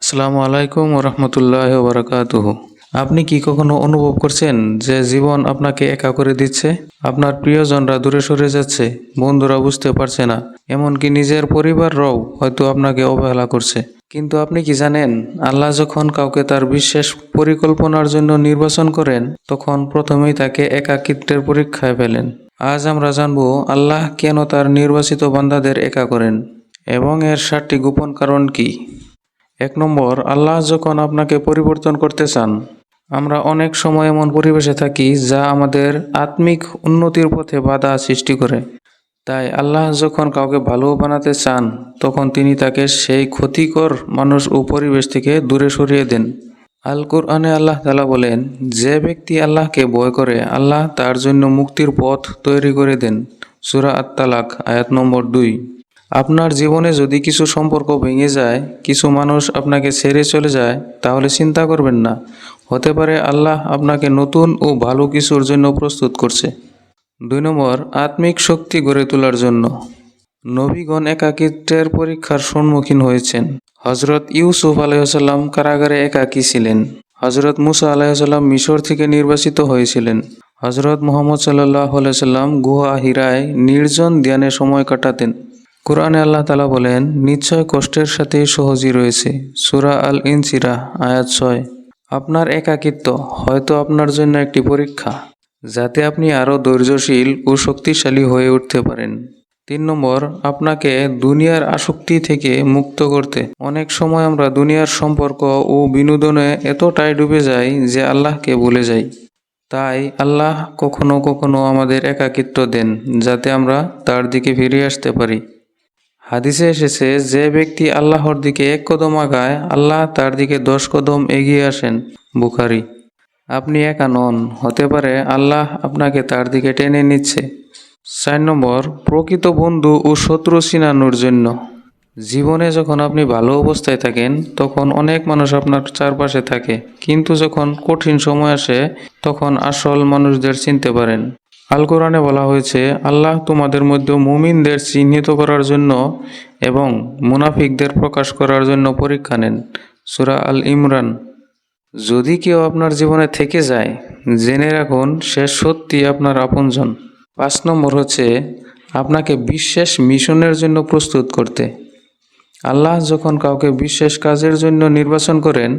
আসসালামু আলাইকুম ওরহমতুল্লাহ বারাকাতুহু। আপনি কি কখনো অনুভব করছেন যে জীবন আপনাকে একা করে দিচ্ছে? আপনার প্রিয়জনরা দূরে সরে যাচ্ছে, বন্ধুরা বুঝতে পারছে না, এমনকি নিজের পরিবাররাও হয়তো আপনাকে অবহেলা করছে। কিন্তু আপনি কি জানেন, আল্লাহ যখন কাউকে তার বিশেষ পরিকল্পনার জন্য নির্বাচন করেন, তখন প্রথমেই তাকে একাকিত্বের পরীক্ষায় ফেলেন। আজ আমরা জানব আল্লাহ কেন তার নির্বাচিত বান্দাদের একা করেন এবং এর 7টি গোপন কারণ কি। 1 নম্বর, আল্লাহ যখন আপনাকে পরিবর্তন করতে চান। আমরা অনেক সময় এমন পরিবেশে থাকি যা আমাদের আত্মিক উন্নতির পথে বাধা সৃষ্টি করে। তাই আল্লাহ যখন কাউকে ভালো বানাতে চান, তখন তিনি তাকে সেই ক্ষতিকর মানুষ ও পরিবেশ থেকে দূরে সরিয়ে দেন। আল কুরআনে আল্লাহ তাআলা বলেন, যে ব্যক্তি আল্লাহকে ভয় করে, আল্লাহ তার জন্য মুক্তির পথ তৈরি করে দেন। সূরা আত-তালাক আয়াত নম্বর 2। আপনার জীবনে যদি কিছু সম্পর্ক ভেঙে যায়, কিছু মানুষ আপনাকে ছেড়ে চলে যায়, তাহলে চিন্তা করবেন না। হতে পারে আল্লাহ আপনাকে নতুন ও ভালো কিছুর জন্য প্রস্তুত করছে। 2 নম্বর, আত্মিক শক্তি গড়ে তোলার জন্য। নবীগণ একাকিত্বের পরীক্ষার সম্মুখীন হয়েছেন। হজরত ইউসুফ আলাইহিসসালাম কারাগারে একাকী ছিলেন। হজরত মুসা আলাইহিসসালাম মিশর থেকে নির্বাসিত হয়েছিলেন। হজরত মুহাম্মদ সাল্লাল্লাহু আলাইহি সাল্লাম গুহা হিরায় নির্জন ধ্যানে সময় কাটাতেন। কুরআনে আল্লাহ তাআলা বলেন, নিশ্চয় কষ্টের সাথে সহজই রয়েছে। সূরা আল ইনসিরাহ আয়াত 6। আপনার একাকিত্ব হয়তো আপনার জন্য একটি পরীক্ষা, যাতে আপনি আরও ধৈর্যশীল ও শক্তিশালী হয়ে উঠতে পারেন। 3 নম্বর, আপনাকে দুনিয়ার আসক্তি থেকে মুক্ত করতে। অনেক সময় আমরা দুনিয়ার সম্পর্ক ও বিনোদনে এতটাই ডুবে যাই যে আল্লাহকে ভুলে যাই। তাই আল্লাহ কখনো কখনো আমাদের একাকিত্ব দেন, যাতে আমরা তার দিকে ফিরে আসতে পারি। হাদিসে এসেছে, যে ব্যক্তি আল্লাহর দিকে 1 কদম আগায়, আল্লাহ তার দিকে 10 কদম এগিয়ে আসেন। বুখারী। আপনি একা নন, হতে পারে আল্লাহ আপনাকে তার দিকে টেনে নিচ্ছে। 4 নম্বর, প্রকৃত বন্ধু ও শত্রু চিনানোর জন্য। জীবনে যখন আপনি ভালো অবস্থায় থাকেন, তখন অনেক মানুষ আপনার চারপাশে থাকে, কিন্তু যখন কঠিন সময় আসে, তখন আসল মানুষদের চিনতে পারেন। আল কোরআনে বলা হয়েছে, আল্লাহ তোমাদের মধ্যে মুমিনদের চিহ্নিত করার জন্য এবং মুনাফিকদের প্রকাশ করার জন্য পরীক্ষা নেন। সূরা আল ইমরান। যদি কেউ আপনার জীবনে থেকে যায়, জেনে রাখুন সে সত্যি আপনার আপনজন। 5 নম্বর হচ্ছে আপনাকে বিশেষ মিশনের জন্য প্রস্তুত করতে। আল্লাহ যখন কাউকে বিশেষ কাজের জন্য নির্বাচন করেন,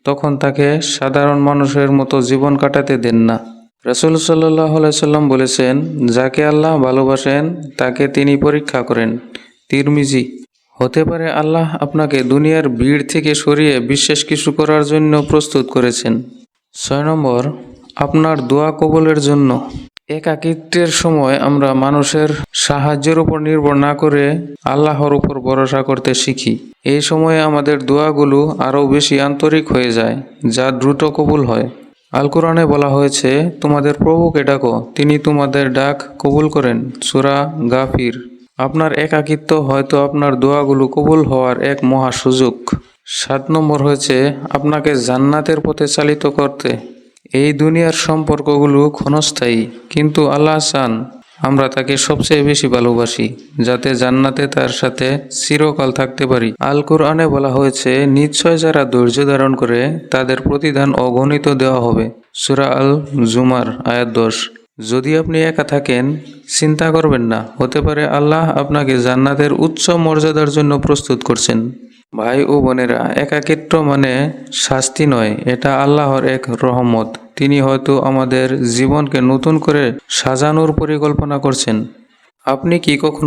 তখন তাকে সাধারণ মানুষের মতো জীবন কাটাতে দেন না। রাসূল সাল্লাল্লাহু আলাইহি সাল্লাম বলেছেন, যাকে আল্লাহ ভালোবাসেন তাকে তিনি পরীক্ষা করেন। তিরমিজি। হতে পারে আল্লাহ আপনাকে দুনিয়ার ভিড় থেকে সরিয়ে বিশেষ কিছু করার জন্য প্রস্তুত করেছেন। 6 নম্বর, আপনার দোয়া কবুলের জন্য। একাকিত্বের সময় আমরা মানুষের সাহায্যের উপর নির্ভর না করে আল্লাহর উপর ভরসা করতে শিখি। এই সময়ে আমাদের দোয়াগুলো আরও বেশি আন্তরিক হয়ে যায়, যা দ্রুত কবুল হয়। আল কোরআনে বলা হয়েছে, তোমাদের প্রভুকে ডাকো, তিনি তোমাদের ডাক কবুল করেন। সূরা গাফির। আপনার একাকিত্ব হয়তো আপনার দোয়াগুলো কবুল হওয়ার এক মহা সুযোগ। 7 নম্বর হয়েছে আপনাকে জান্নাতের পথে চালিত করতে। এই দুনিয়ার সম্পর্কগুলো ক্ষণস্থায়ী, কিন্তু আল্লাহ চান আমরা তাকে সবচেয়ে বেশি ভালোবাসি, যাতে জান্নাতে তার সাথে চিরকাল থাকতে পারি। আল কোরআনে বলা হয়েছে, নিশ্চয় যারা ধৈর্য ধারণ করে তাদের প্রতিদান অগণিত দেওয়া হবে। সূরা আল জুমার আয়াত 10। যদি আপনি একা থাকেন, চিন্তা করবেন না, হতে পারে আল্লাহ আপনাকে জান্নাতের উচ্চ মর্যাদার জন্য প্রস্তুত করছেন। ভাই ও বোনেরা, একাকিত্ব মানে শাস্তি নয়, এটা আল্লাহর এক রহমত। তিনি হয়তো আমাদের জীবনকে নতুন করে সাজানোর পরিকল্পনা করছেন। আপনি কি কখনো